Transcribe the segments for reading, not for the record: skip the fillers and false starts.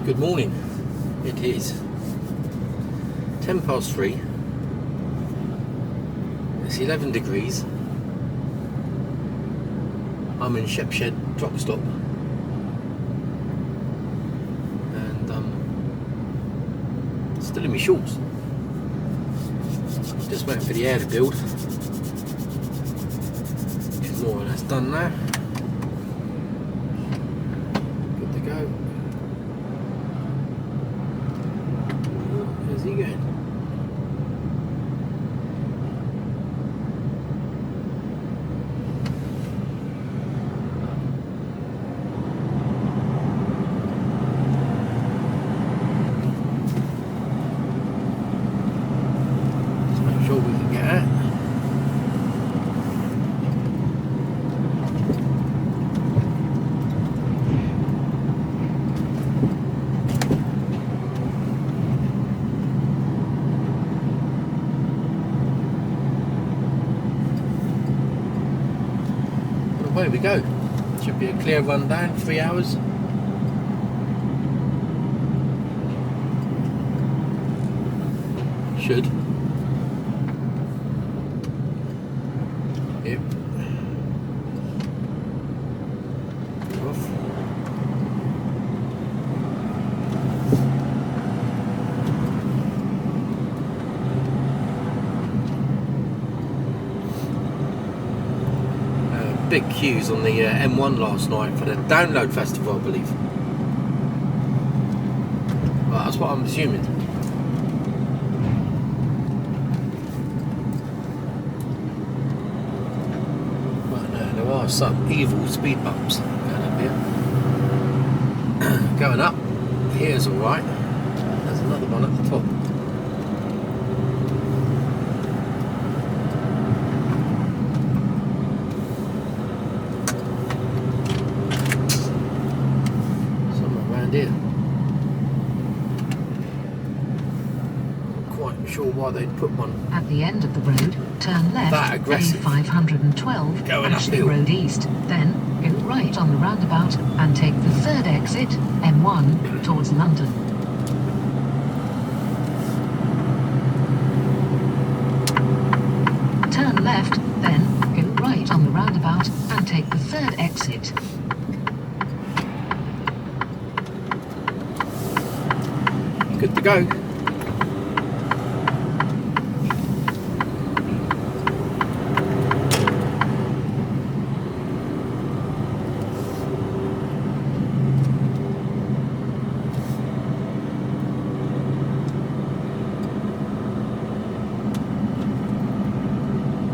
Good morning. It is 10 past 3. It's 11 degrees. I'm in Shepshed truck stop, and still in my shorts. Just waiting for the air to build, which is more or less done now. Good to go. Where's he going? Away we go. Should be a clear run down, 3 hours. Should. Yep. Off. Big queues on the M1 last night for the download festival, I believe. Well, that's what I'm assuming. But there are some evil speed bumps going up here. Going up, here's alright. There's another one at the top. Here. Not quite sure why they'd put one at the end of the road. Turn left. That aggressive. A512 Going Ashley uphill. Road East. Then go right on the roundabout and take the third exit, M1, towards London. Turn left, then go right on the roundabout and take the third exit. Good to go.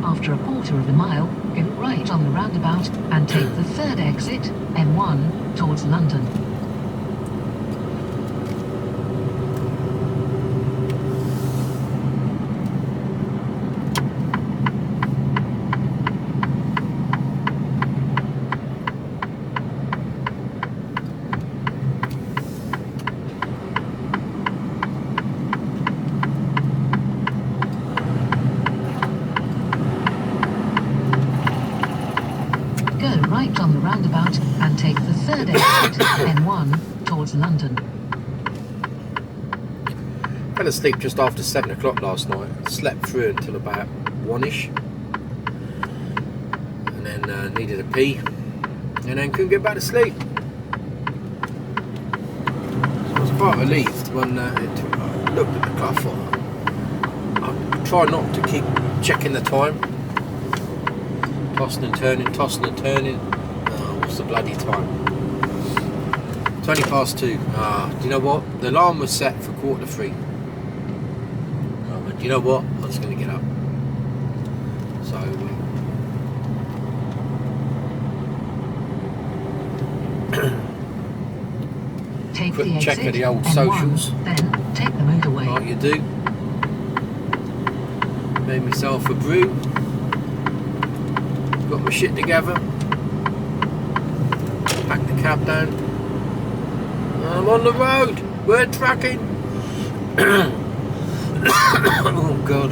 After a quarter of a mile, go right on the roundabout and take the third exit, M1, towards London. Right on the roundabout and take the third exit, M1, towards London. Fell asleep just after 7 o'clock last night. Slept through until about 1ish, and then needed a pee, and then couldn't get back to sleep. So I was quite relieved when I looked at the clock. I try not to keep checking the time. Tossing and turning, tossing and turning. Oh, what's the bloody time? 20 past 2. Do you know what? The alarm was set for 2:45. But you know what? I'm just going to get up. So, take quick the check exit, of the old M1, socials. then take the motorway. Like you do. Made myself a brew. Got my shit together, packed the cab down, I'm on the road, we're tracking. Oh God.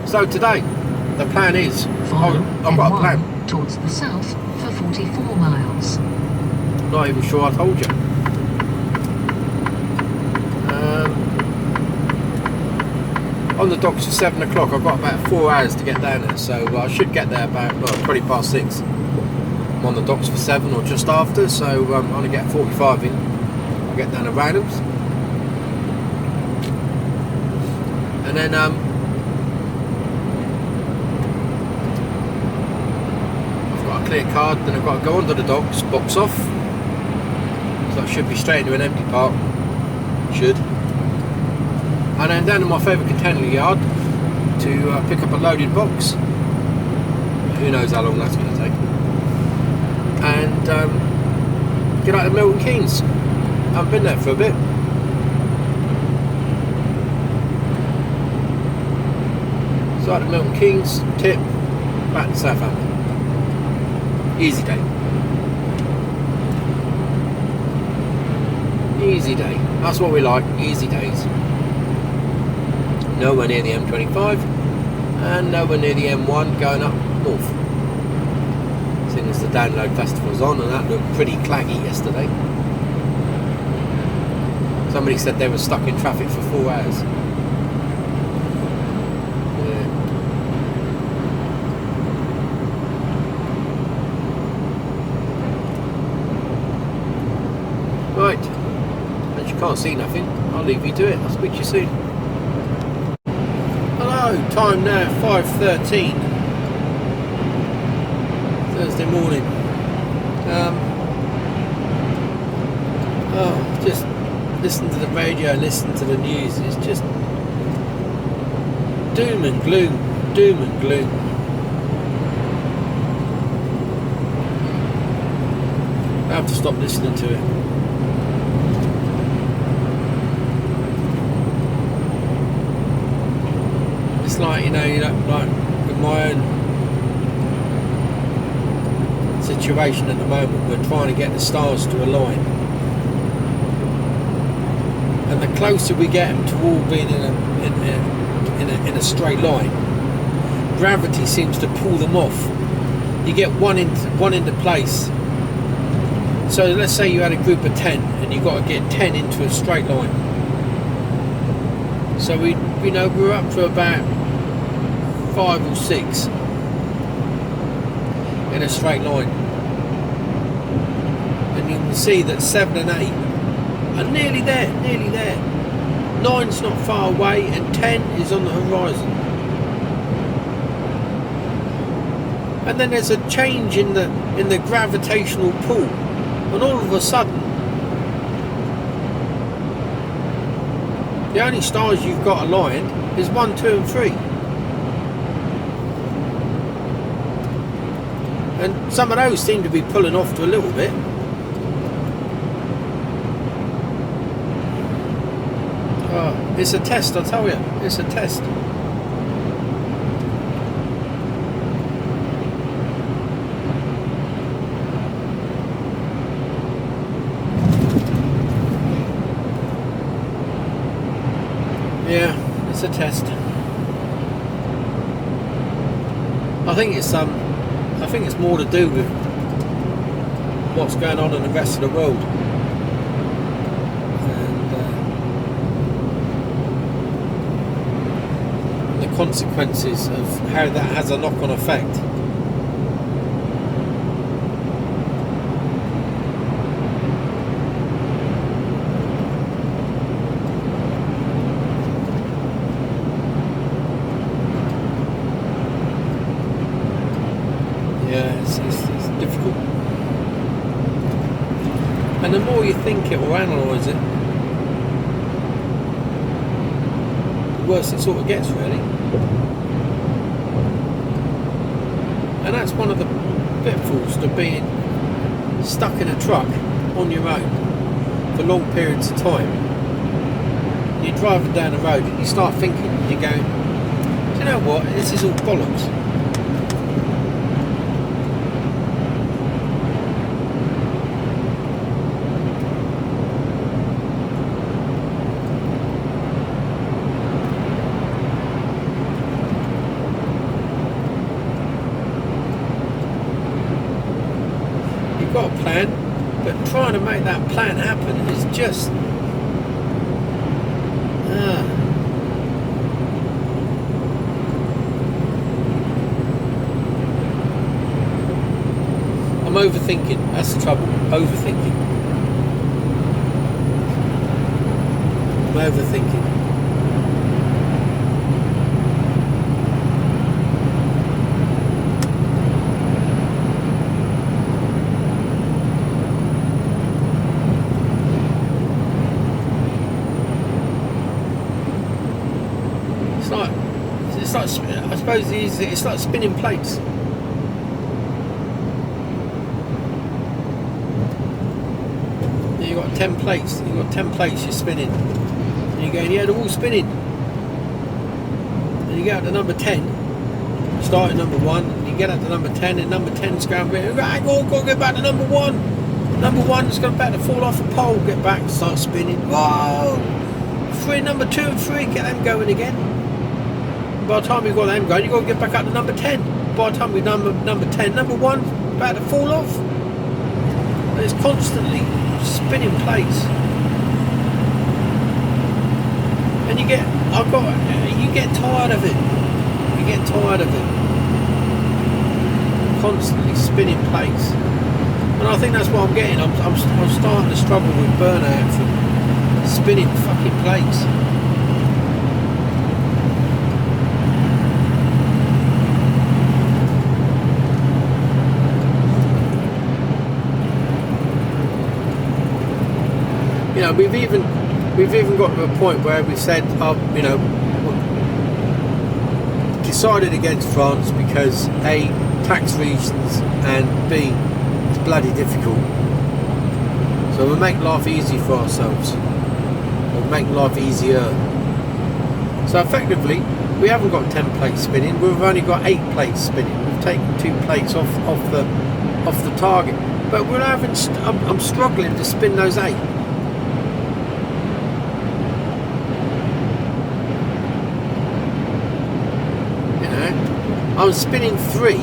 So today, the plan is, Follow I've got a M1 plan. towards the south for 44 miles. Not even sure I told you. On the docks at 7 o'clock. I've got about 4 hours to get down there, so I should get there about 20 past 6. I'm on the docks for 7 or just after, so I'm going to get 45 in. I'll get down to Randoms, and then I've got a clear card. Then I've got to go under the docks, box off. So I should be straight into an empty park. Should. And then down to my favourite container yard to pick up a loaded box. Who knows how long that's going to take. And get out of Milton Keynes. I haven't been there for a bit. So out of Milton Keynes, tip, back to Southampton. Easy day. Easy day. That's what we like, easy days. Nowhere near the M25 and nowhere near the M1 going up north. Seeing as the download festival's on, and that looked pretty claggy yesterday. Somebody said they were stuck in traffic for 4 hours. Yeah. Right, as you can't see nothing, I'll leave you to it. I'll speak to you soon. Time now 5:13 Thursday morning. Just listen to the radio, listen to the news. It's just doom and gloom, doom and gloom. I have to stop listening to it. Like, you know, like in my own situation at the moment, we're trying to get the stars to align, and the closer we get them to all being in a straight line, gravity seems to pull them off. You get one into place. So let's say you had a group of 10 and you got to get 10 into a straight line. So we're up to about 5 or 6 in a straight line, and you can see that 7 and 8 are nearly there. 9's not far away, and 10 is on the horizon. And then there's a change in the gravitational pull, and all of a sudden, the only stars you've got aligned is 1, 2, and 3. And some of those seem to be pulling off to a little bit. It's a test, I tell you. It's a test. Yeah, it's a test. I think it's more to do with what's going on in the rest of the world, and the consequences of how that has a knock-on effect. It's difficult, and the more you think it or analyse it, the worse it sort of gets, really. And that's one of the pitfalls to being stuck in a truck on your own for long periods of time. You're driving down the road and you start thinking, you're going, do you know what, this is all bollocks. Got a plan, but trying to make that plan happen is just I'm overthinking. That's the trouble. Overthinking. I'm overthinking. It's like I suppose it's like spinning plates. You've got 10 plates. You've got 10 plates. You're spinning, and you're going, yeah, they're all spinning. And you get up to number 10, start at number 1, and you get up to number 10, and number 10's going, hang on, got to get back to number 1. Number 1's going back to fall off a pole. Get back, start spinning. Whoa! Number 2 and 3, get them going again. By the time you've got them going, you've got to get back up to number 10. By the time we're number 10, number 1 about to fall off. And it's constantly spinning plates. And you get tired of it. You get tired of it. Constantly spinning plates. And I think that's what I'm getting. I'm starting to struggle with burnout from spinning fucking plates. You know, we've even got to a point where we said, you know, decided against France because A, tax reasons, and B, it's bloody difficult. So we'll make life easy for ourselves. We'll make life easier. So effectively, we haven't got 10 plates spinning. We've only got 8 plates spinning. We've taken 2 plates off the target. But we're having. I'm struggling to spin those 8. I'm spinning 3,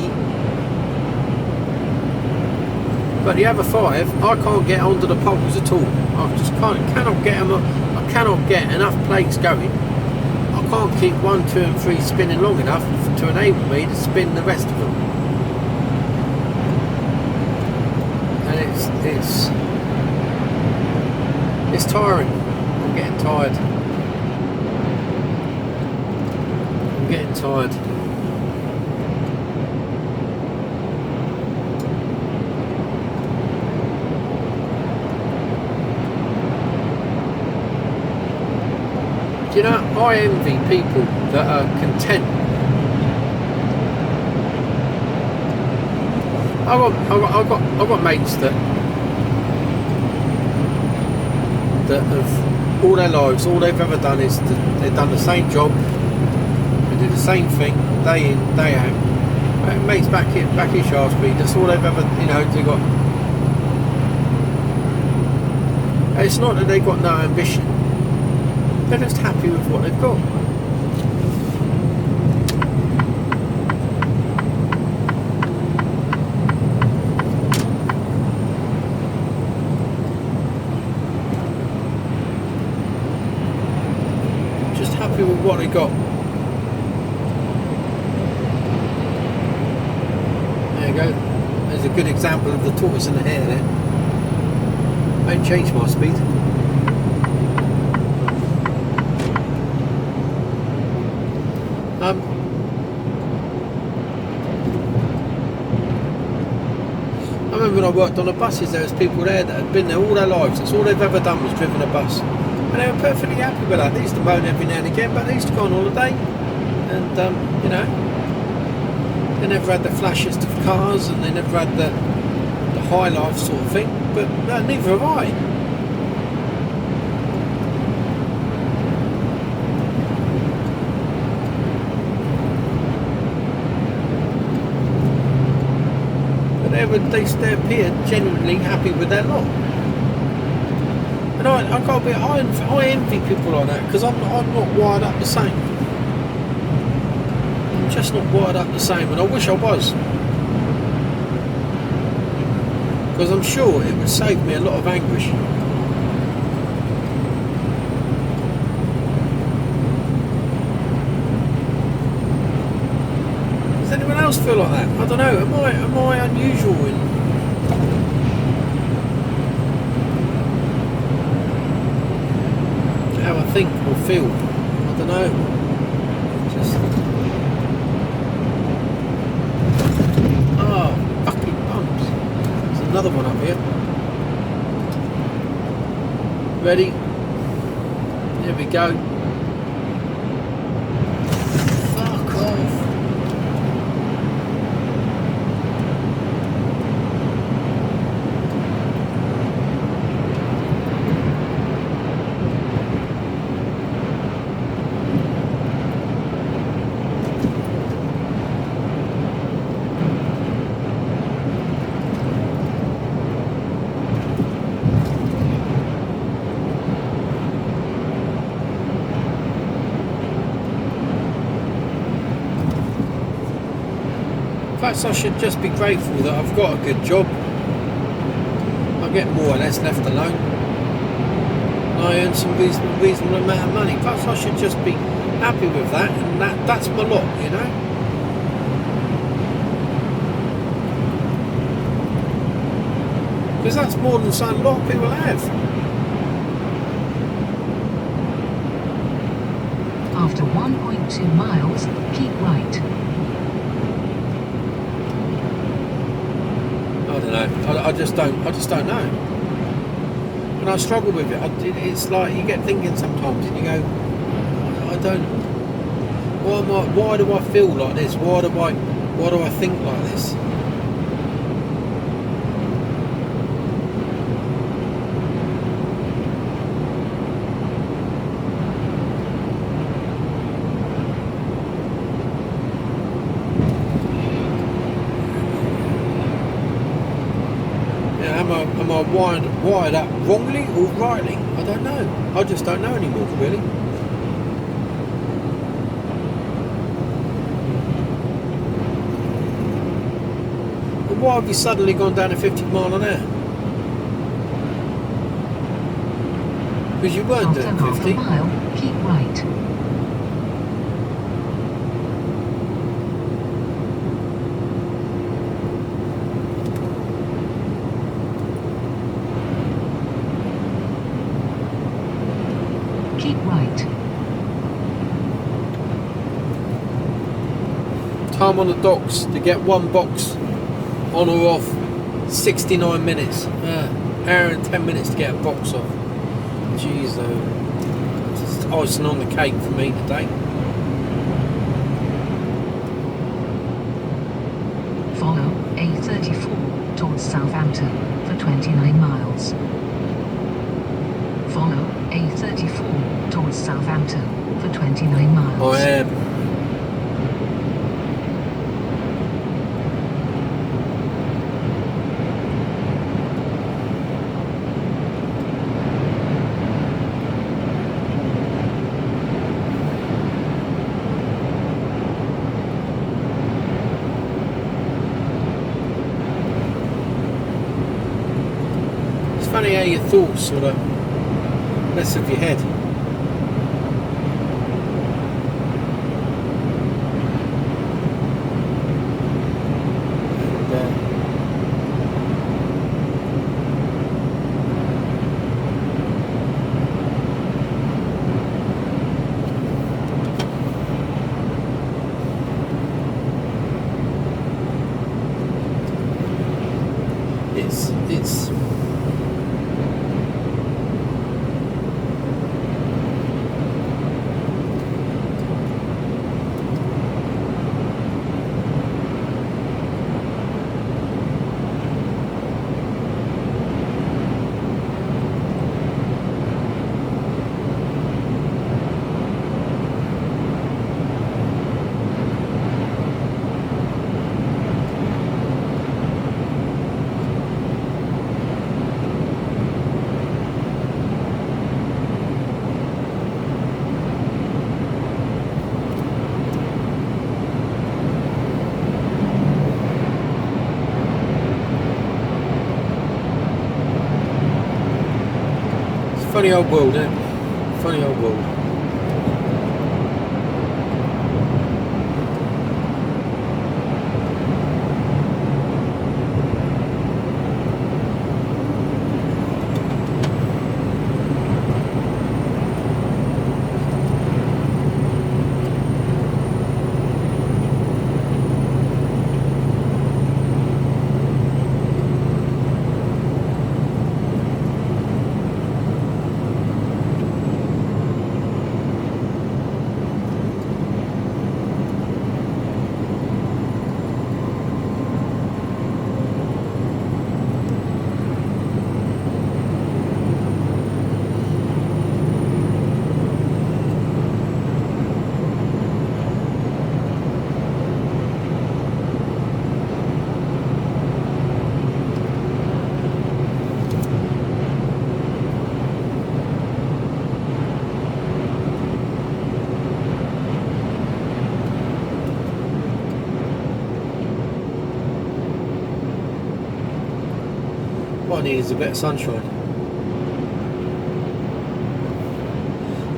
but the other 5 I can't get onto the poles at all. I just cannot get them. I cannot get enough plates going. I can't keep 1, 2 and 3 spinning long enough to enable me to spin the rest of them. And it's tiring. I'm getting tired. I'm getting tired. You know, I envy people that are content. I've got mates that have all their lives, all they've ever done is they've done the same job, they do the same thing day in, day out. Mates back in Shaftesbury, that's all they've ever, you know, they got. It's not that they've got no ambition. They're just happy with what they've got. Just happy with what they got. There you go. There's a good example of the tortoise and the hare there. I ain't changed my speed. I remember when I worked on the buses, there was people there that had been there all their lives. That's all they've ever done was driven a bus. And they were perfectly happy with that. They used to moan every now and again, but they used to go on holiday. And, you know, they never had the flashiest of cars and they never had the high life sort of thing. But no, neither have I. They appear genuinely happy with their lot, and I envy people like that because I'm not wired up the same. I'm just not wired up the same, and I wish I was. Because I'm sure it would save me a lot of anguish. Does anyone else feel like that? I don't know. Am I unusual in how I think or feel? I don't know. Just fucking bumps. There's another one up here. Ready? Here we go. Fuck off. Perhaps I should just be grateful that I've got a good job. I get more or less left alone. I earn some reasonable amount of money. Perhaps I should just be happy with that, and that's my lot, you know? Because that's more than a lot of people have. After 1.2 miles, keep right. I don't know. I just don't know. And I struggle with it. It's like you get thinking sometimes, and you go, I don't. Why do I feel like this? Why do I think like this? Am I wired up wrongly or rightly? I don't know. I just don't know anymore, really. But why have you suddenly gone down to 50 mile an hour? Because you weren't doing After 50. half a mile, keep right. Keep right. Time on the docks to get one box on or off, 69 minutes. Hour and 10 minutes to get a box off. Jeez though, just icing on the cake for me today. Follow A34 towards Southampton for 29 miles. Follow A34 towards Southampton for 29 miles. I am. It's funny how your thoughts sort of mess with your head. Funny old world, isn't it? Funny old world. What I need is a bit of sunshine.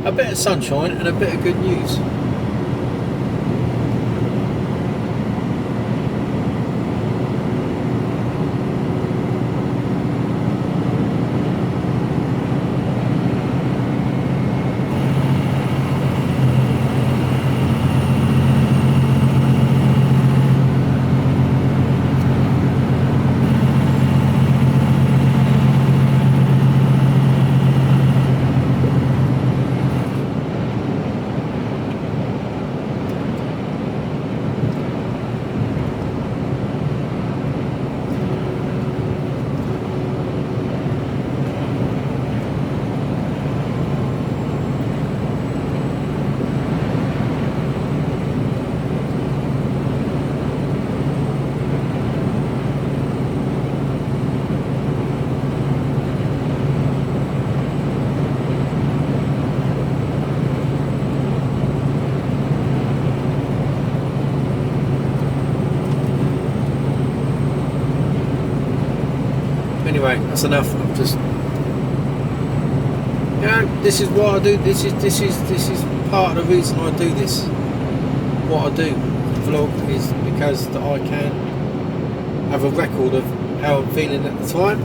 A bit of sunshine and a bit of good news. Anyway, that's enough. I'm just, you know, this is what I do. This is part of the reason I do this. What I do, vlog, is because that I can have a record of how I'm feeling at the time.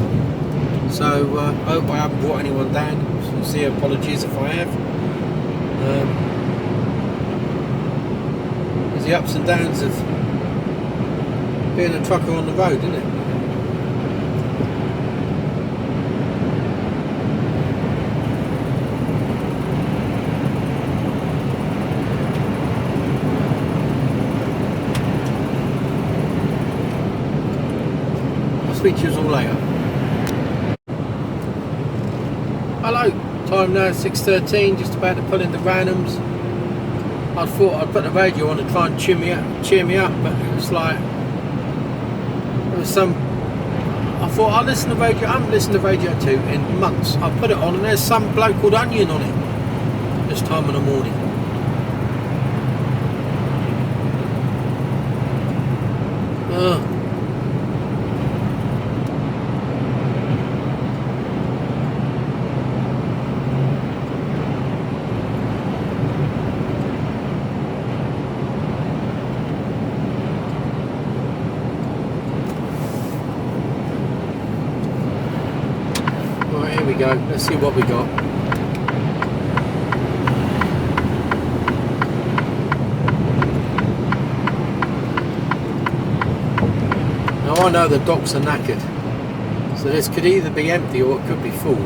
So I hope I haven't brought anyone down. Sincere apologies if I have. There's the ups and downs of being a trucker on the road, isn't it? Speak to you all later. Hello, time now 6:13, just about to put in the randoms. I thought I'd put the radio on to try and cheer me up, but it was like there was some. I thought I'll listen to radio. I haven't listened to Radio 2 in months. I put it on and there's some bloke called Onion on it this time in the morning. Here we go, let's see what we got. Now I know the docks are knackered, so this could either be empty or it could be full.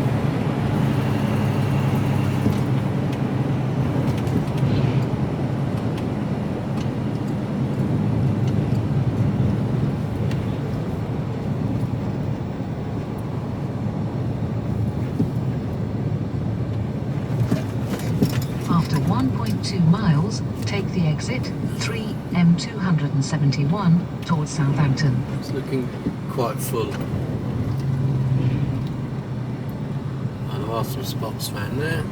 After 1.2 miles, take the exit 3M271 towards Southampton. It's looking quite full. And there are some spots around there.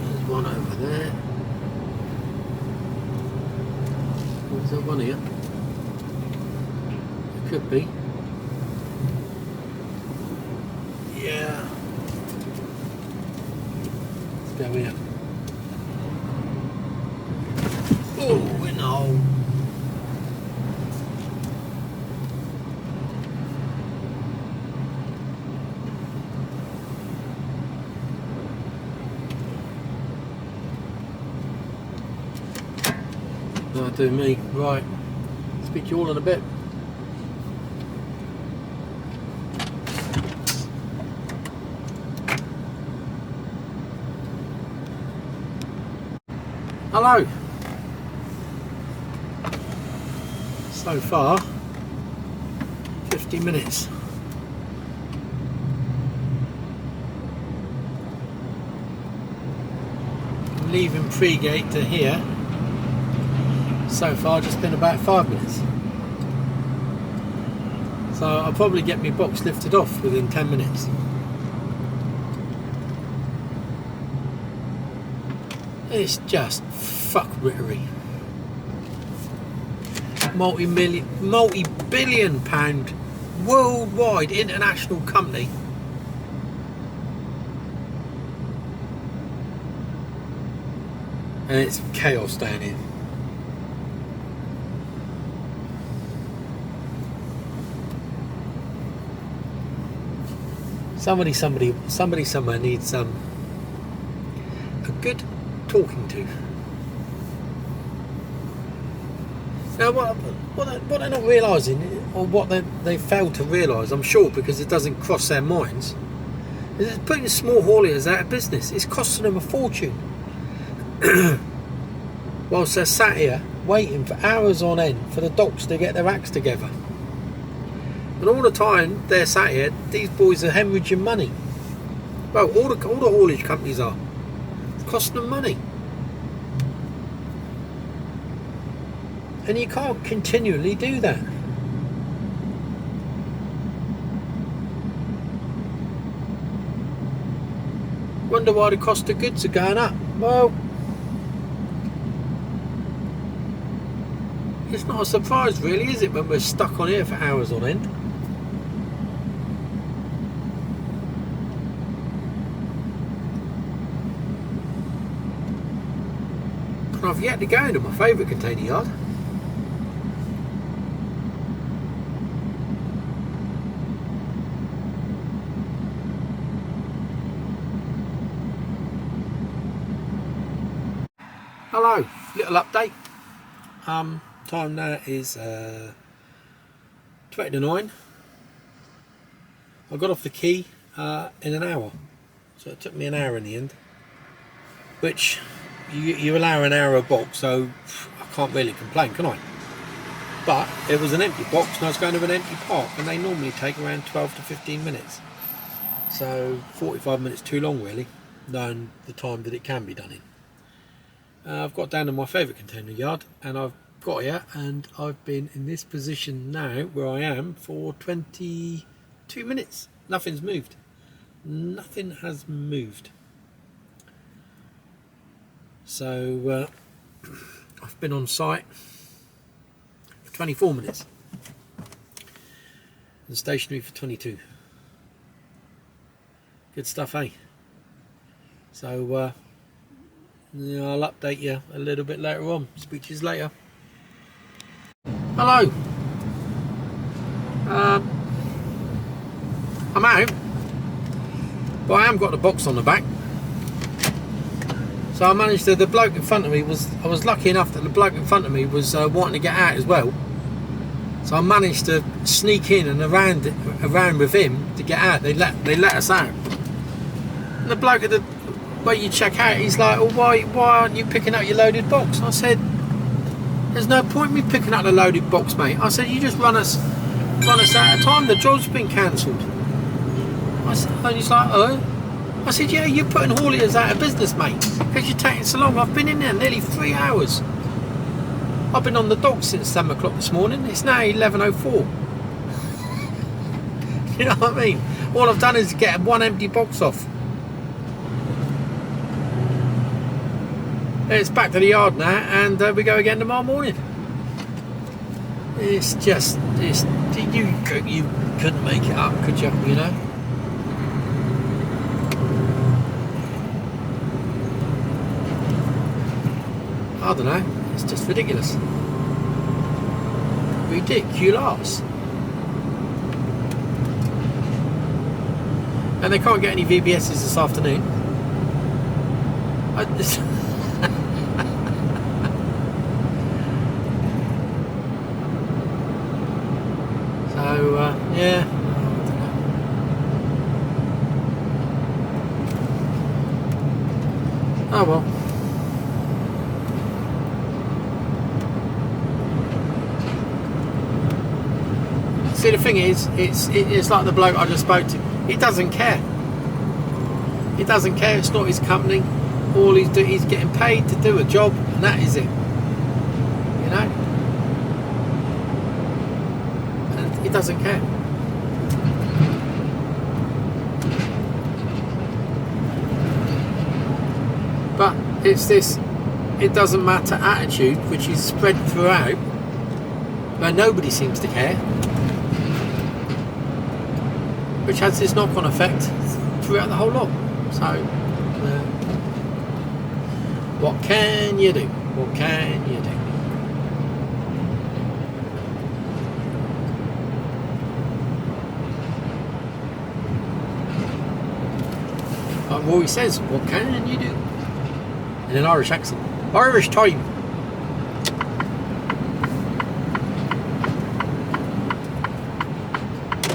There's one over there. Is there one here? It could be. Yeah. Let's go here. Oh, in the hole. That'll do me. Right. Speak to you all in a bit. Hello. So far, 50 minutes. I'm leaving Pregate to here. So far, just been about 5 minutes. So I'll probably get my box lifted off within 10 minutes. It's just fuckwittery. Multi-billion pound worldwide international company. And it's chaos down here. Somebody somewhere needs a good talking to. Now, what they're not realising, or what they fail to realise, I'm sure, because it doesn't cross their minds, is it's putting small hauliers out of business. It's costing them a fortune. Whilst they're sat here waiting for hours on end for the docks to get their acts together. And all the time they're sat here, these boys are hemorrhaging money. Well, all the haulage companies are. It's costing them money. And you can't continually do that. Wonder why the cost of goods are going up. Well, it's not a surprise really, is it, when we're stuck on here for hours on end? I've yet to go into my favourite container yard. Hello, little update. Time now is 20 to 9. I got off the quay in an hour, so it took me an hour in the end, which you allow an hour a box, so I can't really complain, can I? But it was an empty box and I was going to an empty park, and they normally take around 12 to 15 minutes, so 45 minutes too long really, knowing the time that it can be done in. I've got down to my favourite container yard, and I've got here, and I've been in this position now where I am for 22 minutes. Nothing's moved. Nothing has moved. So I've been on site for 24 minutes and stationary for 22. Good stuff, eh? So yeah, I'll update you a little bit later on. Speak to you later. Hello. I'm out, but I haven't got the box on the back. So I managed to, the bloke in front of me I was lucky enough that the bloke in front of me was wanting to get out as well. So I managed to sneak in and around with him to get out. They let us out. And the bloke at the where you check out, he's like, "Oh, why aren't you picking up your loaded box?" I said, "There's no point in me picking up the loaded box, mate." I said, "You just run us out of time. The job's been cancelled." I said, and he's like, "Oh." I said, "Yeah, you're putting hauliers out of business, mate, because you're taking so long. I've been in there nearly 3 hours. I've been on the dock since 7 o'clock this morning. It's now 11:04. You know what I mean? All I've done is get one empty box off. It's back to the yard now, and we go again tomorrow morning." It's just, you couldn't make it up, could you? You know. I don't know. It's just ridiculous. Ridiculous. And they can't get any VBSs this afternoon. Yeah. Oh well. See, the thing is, it's like the bloke I just spoke to. He doesn't care. He doesn't care. It's not his company. All he's doing, he's getting paid to do a job, and that is it. You know. And he doesn't care. But it's this it doesn't matter attitude which is spread throughout, where nobody seems to care, which has this knock-on effect throughout the whole lot. So what can you do? What can you do? Like Rory says, what can you do? In an Irish accent. Irish time.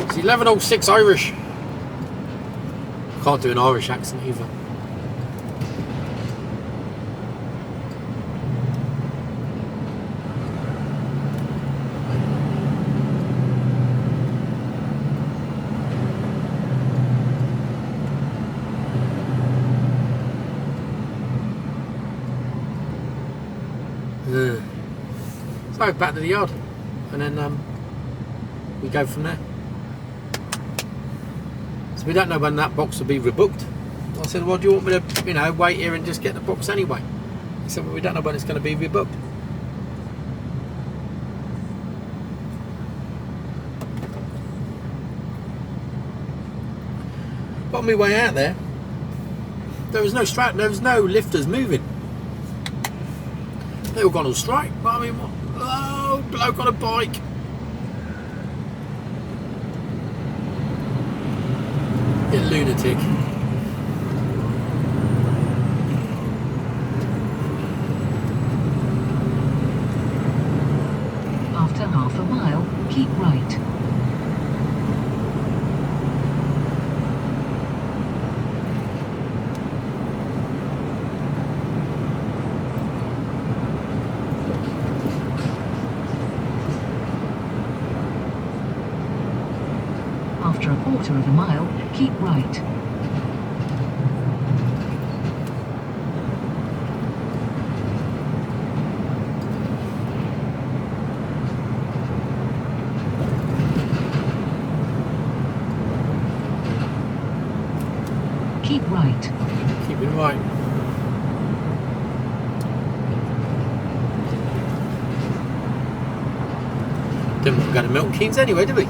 It's 11:06 Irish. Can't do an Irish accent either. So back to the yard, and then we go from there. So we don't know when that box will be rebooked. I said, well, do you want me to, wait here and just get the box anyway? He said, well, we don't know when it's going to be rebooked. But on my way out there was no strike, there was no lifters moving. They all gone on strike. But I mean, what? Oh, bloke on a bike. You lunatic. After half a mile, keep right. After a quarter of a mile, keep right. Keep right. Keep it right. Didn't want to go to Milton Keynes anyway, did we?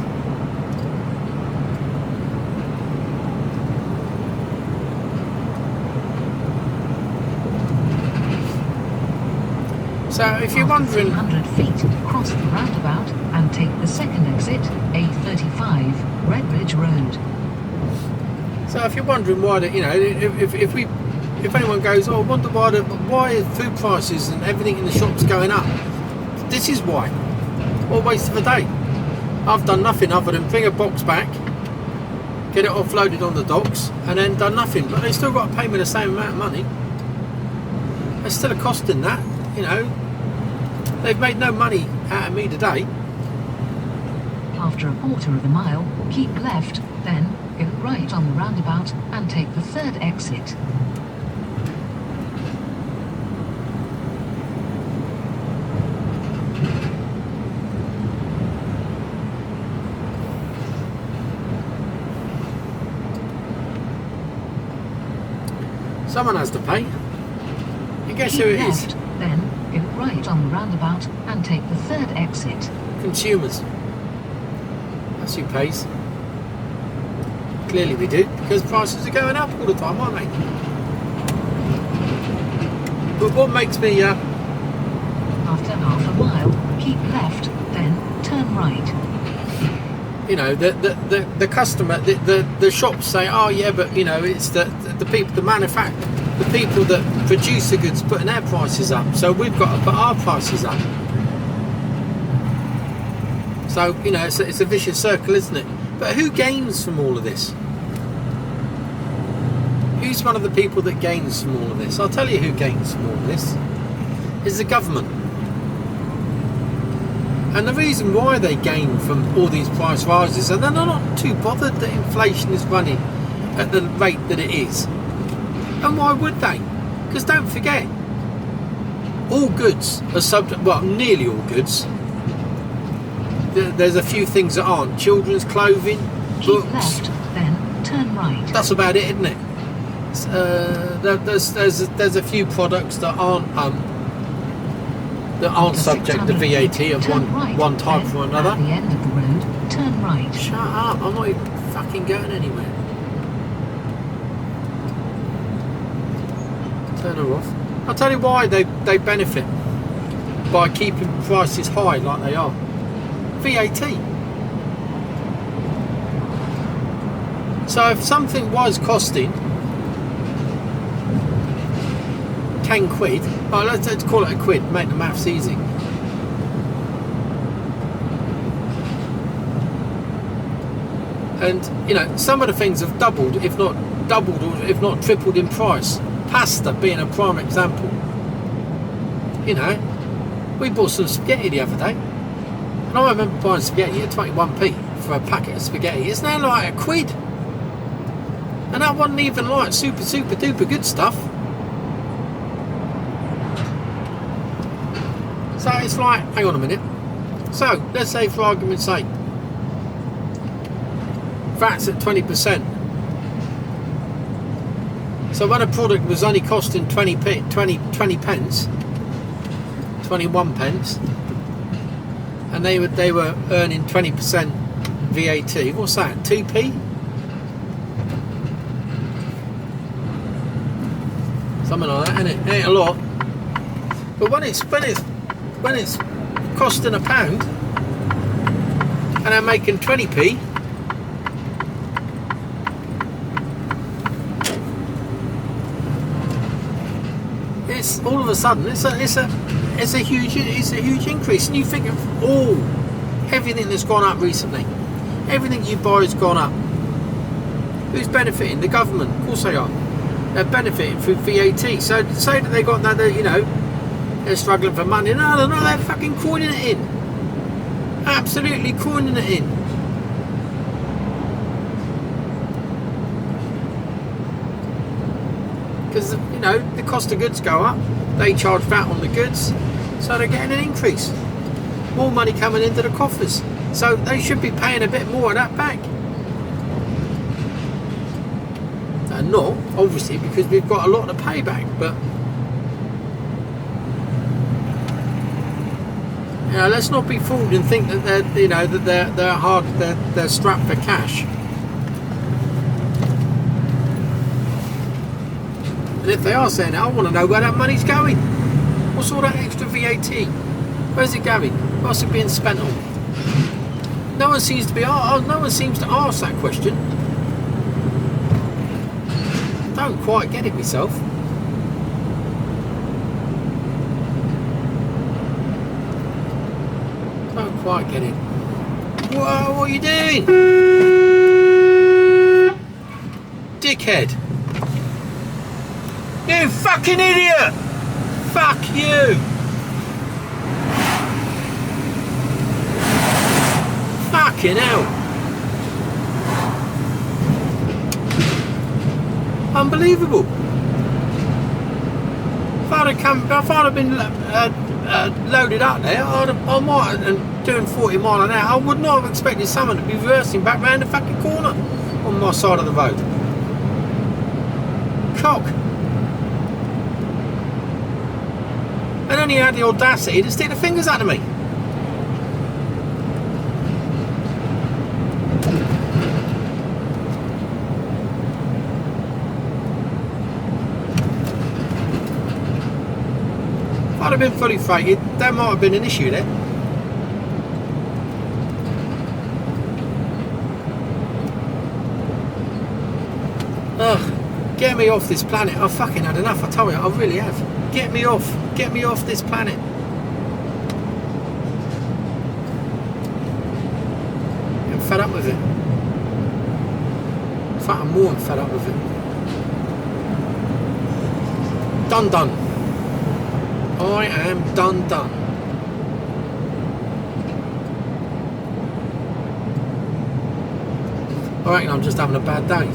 So if you're wondering, 300 feet, cross the roundabout and take the second exit, A35, Redbridge Road. so if you're wondering why, if anyone goes, oh, I wonder why food prices and everything in the shops going up? This is why. What a waste of a day. I've done nothing other than bring a box back, get it offloaded on the docks, and then done nothing. But they still got to pay me the same amount of money. There's still a cost in that, They've made no money out of me today. After a quarter of a mile, keep left, then go right on the roundabout and take the third exit. Someone has to pay. You guess Keep who it left, is? then go right on the roundabout and take the third exit. Consumers. That's who pays. Clearly we do, because prices are going up all the time, aren't they? But what makes me... After half a mile, keep left, then turn right. You know, the customer, the shops say, oh yeah, but you know, it's the people, the people that produce the goods putting their prices up, so we've got to put our prices up. So, you know, it's a vicious circle, isn't it? But who gains from all of this? Who's one of the people that gains from all of this? I'll tell you who gains from all of this. Is the government. And the reason why they gain from all these price rises, and they're not too bothered that inflation is running at the rate that it is. And why would they? Because don't forget, all goods are subject, well, nearly all goods. There's a few things that aren't. Children's clothing, Keep books. left, then turn right. That's about it, isn't it? There's a few products that aren't subject to VAT of one type or another. At the end of the road, turn right. Shut up! I'm not even fucking going anywhere. Turn her off. I'll tell you why they benefit by keeping prices high like they are. VAT. So if something was costing 10 quid, well, let's call it a quid, make the maths easy. And you know, some of the things have doubled, if not or if not tripled in price. Pasta being a prime example. You know, we bought some spaghetti the other day, and I remember buying spaghetti at 21p for a packet of spaghetti. It's now like a quid, and that wasn't even like super duper good stuff. So it's like, hang on a minute. So let's say, for argument's sake, VAT's at 20%. So when a product was only costing 20 pence, 21 pence, and they were earning 20% VAT, what's that? 2p? Something like that, isn't it? Ain't a lot. But when it's costing £1 and they're making 20p, it's all of a sudden it's a huge increase. And you think of everything that's gone up recently, everything you buy has gone up. Who's benefiting? The government. Of course they are. They're benefiting through VAT. So say that they got that, you know, they're struggling for money. No, they're fucking coining it in. Absolutely coining it in. Because, you know, the cost of goods go up. They charge VAT on the goods. So they're getting an increase. More money coming into the coffers. So they should be paying a bit more of that back. And not, obviously, because we've got a lot to pay back. But you know, let's not be fooled and think that they're, you know, that they're strapped for cash. And if they are saying that, I want to know where that money's going. What's all that extra VAT? Where's it going? What's it being spent on? No one seems to ask that question. Don't quite get it myself. Don't quite get it. Whoa, what are you doing? Dickhead. You fucking idiot! Fuck you! Fucking hell! Unbelievable! If I'd have been loaded up there, I might, and doing 40 mile an hour, I would not have expected someone to be reversing back round the fucking corner on my side of the road. Cock! And then he had the audacity to stick the fingers out of me. I'd have been fully freighted, there might have been an issue there. Ugh, get me off this planet. I've fucking had enough, I tell you, I really have. Get me off this planet. I'm fed up with it. In fact, I'm more than fed up with it. Done. I am done. I reckon I'm just having a bad day.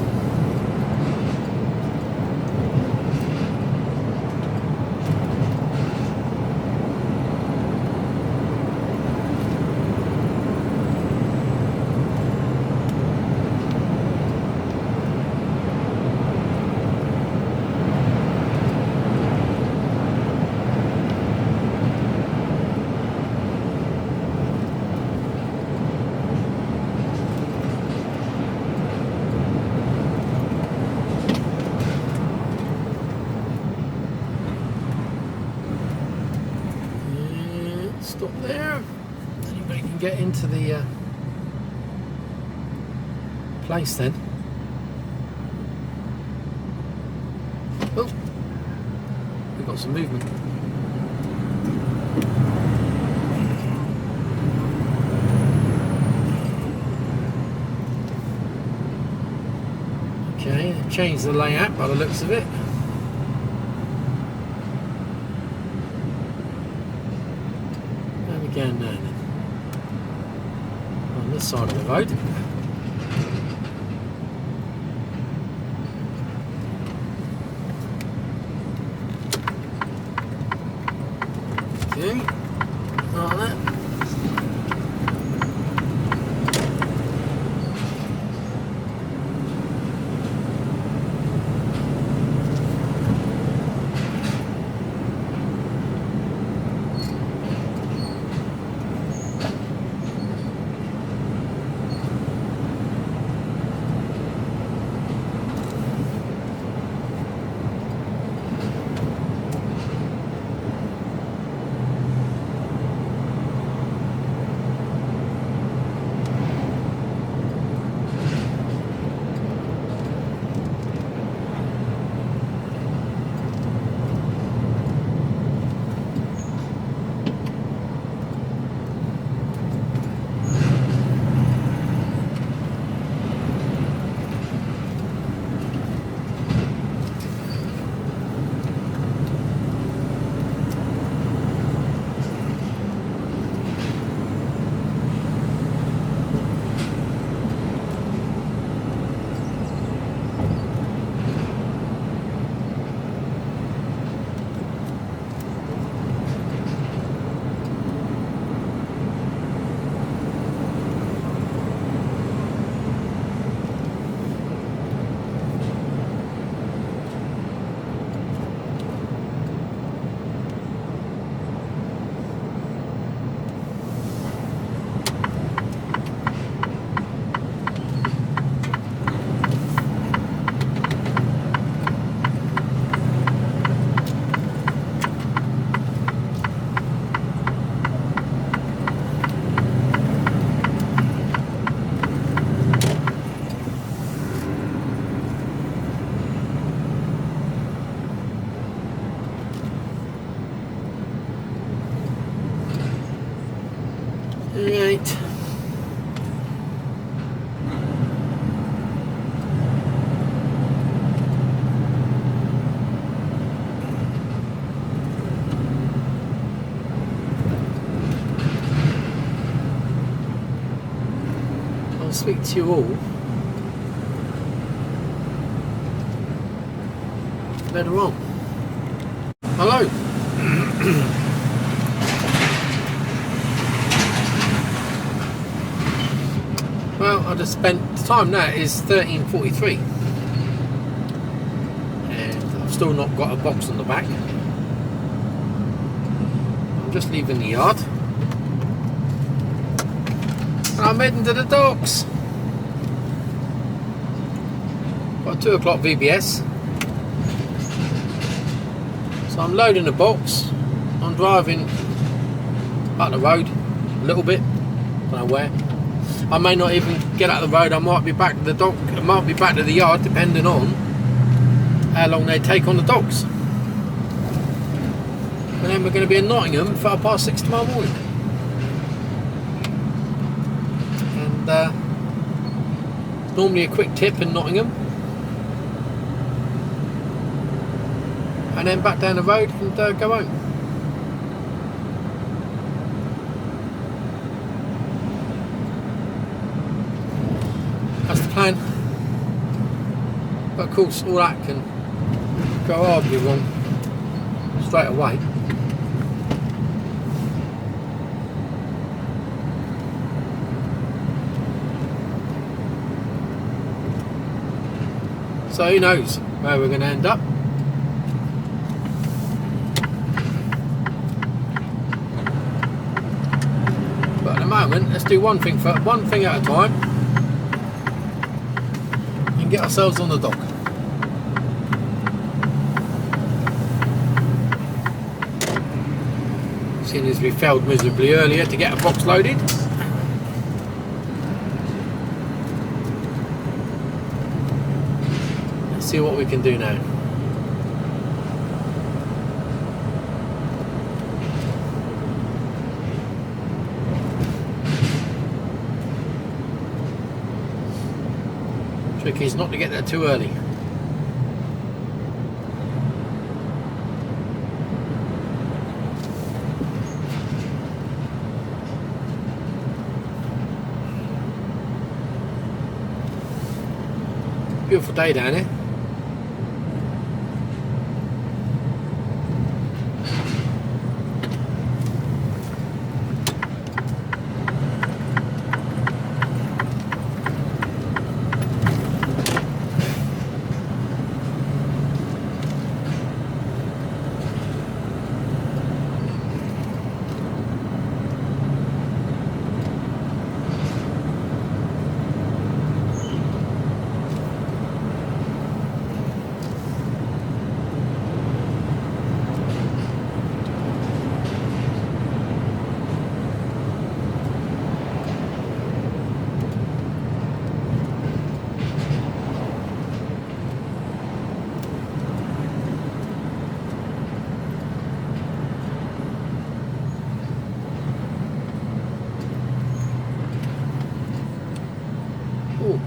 Stop there. Anybody can get into the place then. Oh, we've got some movement. Okay, they've changed the layout by the looks of it. Again, on this side of the road. Okay, like that. Right. I'll speak to you all later on. Hello. Well, I just spent, the time now is 13:43 and I've still not got a box on the back. I'm just leaving the yard and I'm heading to the docks. Got a 2 o'clock VBS, so I'm loading the box onto driving up the road a little bit, don't know where. I may not even get out of the road. I might be back to the dock. I might be back to the yard, depending on how long they take on the docks. And then we're going to be in Nottingham for 6:30 tomorrow morning. And normally a quick tip in Nottingham, and then back down the road and go home. That's the plan. But of course, all that can go horribly wrong straight away. So who knows where we're going to end up. But at the moment, let's do one thing at a time and get ourselves on the dock. Seeing as we failed miserably earlier to get a box loaded. See what we can do now. Trick is not to get there too early. Beautiful day down here.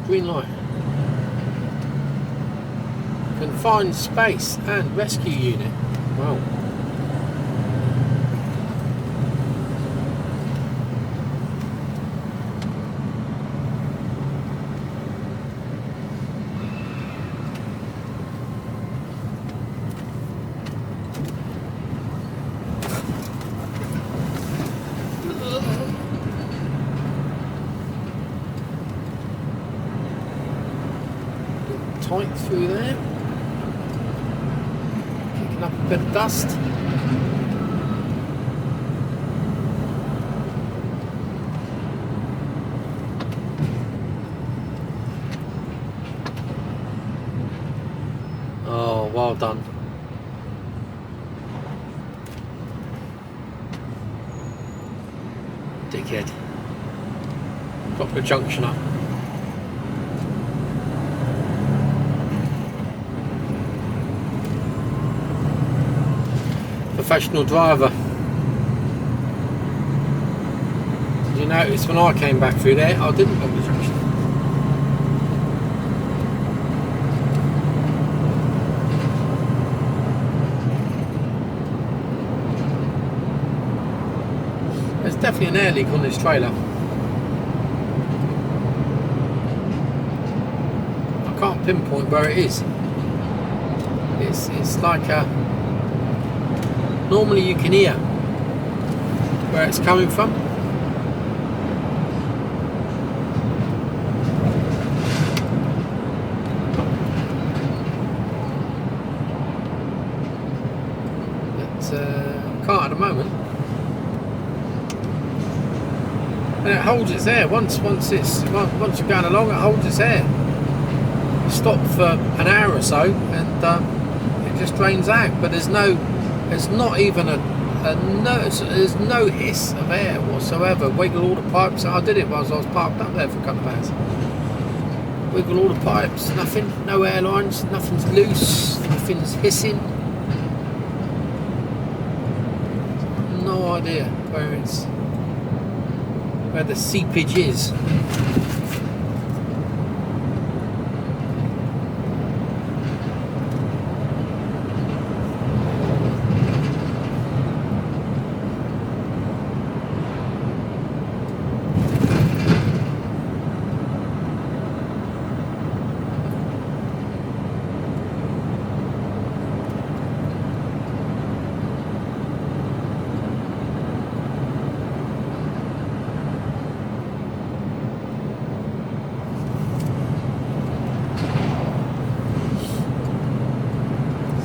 Green light. Confined space and rescue unit. Wow. Tight through there, kicking up a bit of dust. Oh, well done. Dickhead. Got the junction up. Professional driver. Did you notice when I came back through there, I didn't look the junction. There's definitely an air leak on this trailer. I can't pinpoint where it is. It's like a... Normally you can hear where it's coming from. But can't at the moment. And it holds its air. Once you're going along, it holds its air. Stop for an hour or so and it just drains out, but there's not even a And no, there's no hiss of air whatsoever. Wiggle all the pipes. I did it whilst I was parked up there for a couple of hours. Wiggle all the pipes, nothing, no airlines, nothing's loose, nothing's hissing. No idea where the seepage is.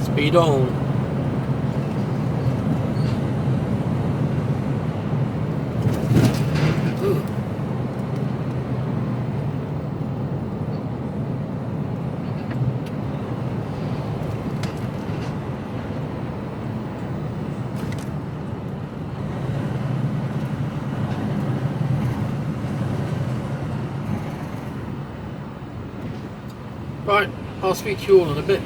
Speed on. Ooh. Right, I'll speak to you all in a bit.